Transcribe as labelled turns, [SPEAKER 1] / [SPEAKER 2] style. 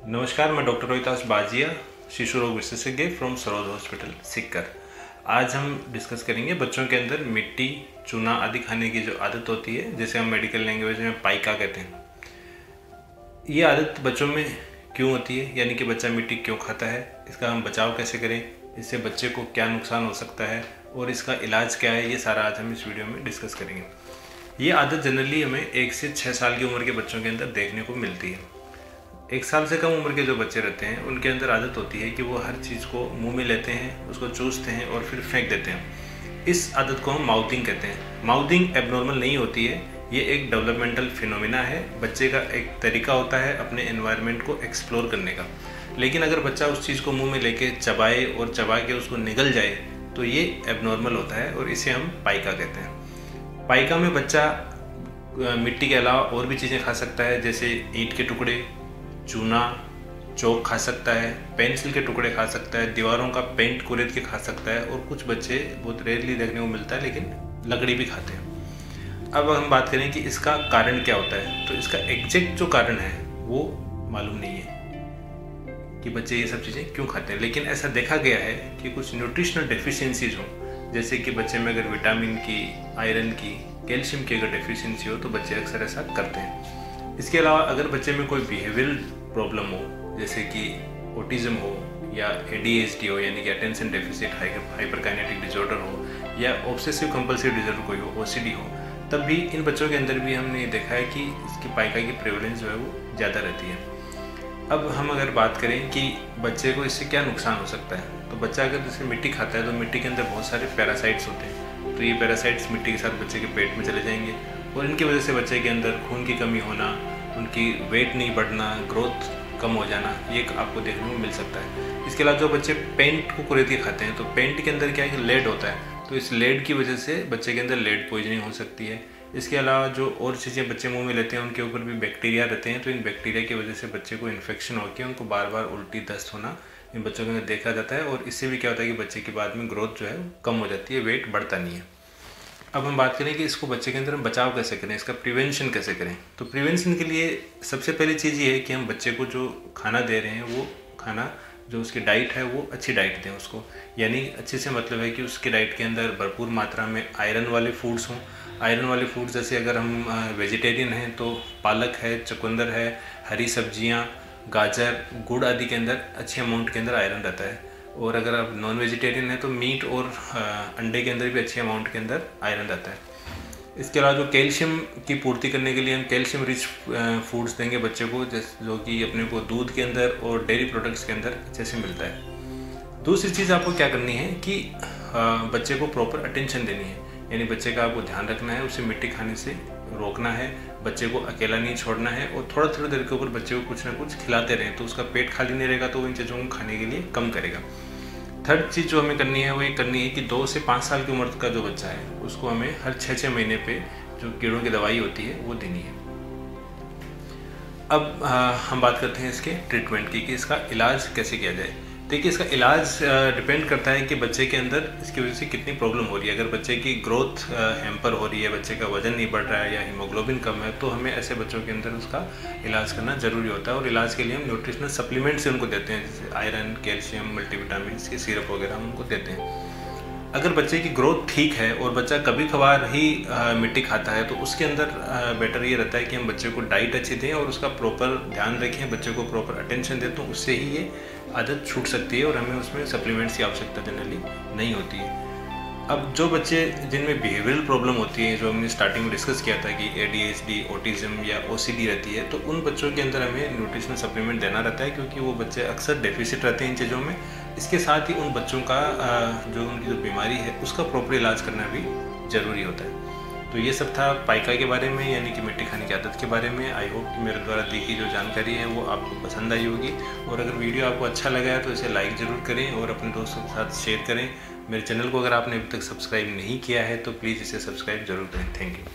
[SPEAKER 1] नमस्कार, मैं डॉक्टर रोहितास बाजिया, शिशु रोग विशेषज्ञ फ्रॉम सरोज हॉस्पिटल सिक्कर। आज हम डिस्कस करेंगे बच्चों के अंदर मिट्टी, चूना आदि खाने की जो आदत होती है, जिसे हम मेडिकल लैंग्वेज में पाइका कहते हैं। ये आदत बच्चों में क्यों होती है, यानी कि बच्चा मिट्टी क्यों खाता है, इसका हम बचाव कैसे करें, इससे बच्चे को क्या नुकसान हो सकता है और इसका इलाज क्या है, ये सारा आज हम इस वीडियो में डिस्कस करेंगे। ये आदत जनरली हमें 1 से 6 साल की उम्र के बच्चों के अंदर देखने को मिलती है। 1 साल से कम उम्र के जो बच्चे रहते हैं उनके अंदर आदत होती है कि वो हर चीज़ को मुंह में लेते हैं, उसको चूसते हैं और फिर फेंक देते हैं। इस आदत को हम माउथिंग कहते हैं। माउथिंग एबनॉर्मल नहीं होती है, ये एक डेवलपमेंटल फिनोमिना है। बच्चे का एक तरीका होता है अपने एनवायरनमेंट को एक्सप्लोर करने का। लेकिन अगर बच्चा उस चीज़ को मुँह में लेके चबाए और चबा के उसको निगल जाए तो ये एबनॉर्मल होता है और इसे हम पाइका कहते हैं। पाइका में बच्चा मिट्टी के अलावा और भी चीज़ें खा सकता है, जैसे ईंट के टुकड़े, चूना, चौक खा सकता है, पेंसिल के टुकड़े खा सकता है, दीवारों का पेंट कुरेद के खा सकता है और कुछ बच्चे, बहुत रेयरली देखने को मिलता है, लेकिन लकड़ी भी खाते हैं। अब हम बात करें कि इसका कारण क्या होता है, तो इसका एग्जैक्ट जो कारण है वो मालूम नहीं है कि बच्चे ये सब चीज़ें क्यों खाते हैं। लेकिन ऐसा देखा गया है कि कुछ न्यूट्रिशनल डेफिशिएंसीज हो, जैसे कि बच्चे में अगर विटामिन की, आयरन की, कैल्शियम की अगर डेफिशिएंसी हो तो बच्चे अक्सर ऐसा करते हैं। इसके अलावा अगर बच्चे में कोई बिहेवियरल प्रॉब्लम हो, जैसे कि ऑटिज्म हो या ADHD हो, यानी कि अटेंशन डेफिसिट हाइपरकाइनेटिक डिसऑर्डर हो, या ऑब्सेसिव कंपल्सिव डिसऑर्डर कोई हो, OCD हो, तब भी इन बच्चों के अंदर भी हमने देखा है कि इसकी पाइका की प्रेवलेंस जो है वो ज़्यादा रहती है। अब हम अगर बात करें कि बच्चे को इससे क्या नुकसान हो सकता है, तो बच्चा अगर जैसे मिट्टी खाता है तो मिट्टी के अंदर बहुत सारे पैरासाइट्स होते हैं। तो ये पैरासाइट्स मिट्टी के साथ बच्चे के पेट में चले जाएंगे और इनकी वजह से बच्चे के अंदर खून की कमी होना, उनकी वेट नहीं बढ़ना, ग्रोथ कम हो जाना, ये आपको देखने को मिल सकता है। इसके अलावा जो बच्चे पेंट को कुरेद के खाते हैं, तो पेंट के अंदर क्या है कि लेड होता है, तो इस लेड की वजह से बच्चे के अंदर लेड पॉइजनिंग हो सकती है। इसके अलावा जो और चीज़ें बच्चे मुंह में लेते हैं उनके ऊपर भी बैक्टीरिया रहते हैं, तो इन बैक्टीरिया की वजह से बच्चे को इन्फेक्शन होकर उनको बार बार उल्टी दस्त होना इन बच्चों के अंदर देखा जाता है। और इससे भी क्या होता है कि बच्चे के बाद में ग्रोथ जो है कम हो जाती है, वेट बढ़ता नहीं है। अब हम बात करें कि इसको बच्चे के अंदर हम बचाव कैसे करें, इसका प्रिवेंशन कैसे करें। तो प्रिवेंशन के लिए सबसे पहली चीज़ ये है कि हम बच्चे को जो खाना दे रहे हैं वो खाना, जो उसकी डाइट है वो अच्छी डाइट दें उसको। यानी अच्छे से मतलब है कि उसके डाइट के अंदर भरपूर मात्रा में आयरन वाले फूड्स हों। आयरन वाले फूड्स जैसे अगर हम वेजिटेरियन हैं तो पालक है, चुकंदर है, हरी सब्जियाँ, गाजर, गुड़ आदि के अंदर अच्छे अमाउंट के अंदर आयरन रहता है। और अगर आप नॉन वेजिटेरियन हैं तो मीट और अंडे के अंदर भी अच्छे अमाउंट के अंदर आयरन रहता है। इसके अलावा जो कैल्शियम की पूर्ति करने के लिए हम कैल्शियम रिच फूड्स देंगे बच्चे को, जो कि अपने को दूध के अंदर और डेयरी प्रोडक्ट्स के अंदर अच्छे से मिलता है। दूसरी चीज़ आपको क्या करनी है कि बच्चे को प्रॉपर अटेंशन देनी है, यानी बच्चे का आपको ध्यान रखना है, उसे मिट्टी खाने से रोकना है, बच्चे को अकेला नहीं छोड़ना है और थोड़ा थोड़ा देर के ऊपर बच्चे को कुछ ना कुछ खिलाते रहें, तो उसका पेट खाली नहीं रहेगा तो वो इन चीज़ों को खाने के लिए कम करेगा। थर्ड चीज़ जो हमें करनी है वो ये करनी है कि 2 से 5 साल की उम्र का जो बच्चा है उसको हमें हर 6 महीने पे जो कीड़ों की दवाई होती है वो देनी है। अब हम बात करते हैं इसके ट्रीटमेंट की कि इसका इलाज कैसे किया जाए। देखिए, इसका इलाज डिपेंड करता है कि बच्चे के अंदर इसकी वजह से कितनी प्रॉब्लम हो रही है। अगर बच्चे की ग्रोथ हैम्पर हो रही है, बच्चे का वजन नहीं बढ़ रहा है या हीमोग्लोबिन कम है, तो हमें ऐसे बच्चों के अंदर उसका इलाज करना ज़रूरी होता है। और इलाज के लिए हम न्यूट्रिशनल सप्लीमेंट से उनको देते हैं, जैसे आयरन, कैल्शियम, मल्टीविटामिन के सिरप वगैरह हम उनको देते हैं। अगर बच्चे की ग्रोथ ठीक है और बच्चा कभी कभार ही मिट्टी खाता है तो उसके अंदर बेटर ये रहता है कि हम बच्चे को डाइट अच्छी दें और उसका प्रॉपर ध्यान रखें, बच्चे को प्रॉपर अटेंशन दें, तो उससे ही ये आदत छूट सकती है और हमें उसमें सप्लीमेंट्स की आवश्यकता जनरली नहीं होती है। अब जो बच्चे जिनमें बिहेवियरल प्रॉब्लम होती है, जो हमने स्टार्टिंग में डिस्कस किया था कि ADHD, ऑटिज्म या OCD रहती है, तो उन बच्चों के अंदर हमें न्यूट्रिशनल सप्लीमेंट देना रहता है, क्योंकि वो बच्चे अक्सर डेफिसिट रहते हैं इन चीज़ों में। इसके साथ ही उन बच्चों का जो उनकी जो बीमारी है उसका प्रॉपर इलाज करना भी ज़रूरी होता है। तो ये सब था पाइका के बारे में, यानी कि मिट्टी खाने की आदत के बारे में। आई होप कि मेरे द्वारा दी गई जो जानकारी है वो आपको पसंद आई होगी, और अगर वीडियो आपको अच्छा लगा है तो इसे लाइक ज़रूर करें और अपने दोस्तों के साथ शेयर करें। मेरे चैनल को अगर आपने अभी तक सब्सक्राइब नहीं किया है तो प्लीज़ इसे सब्सक्राइब ज़रूर करें। Thank you.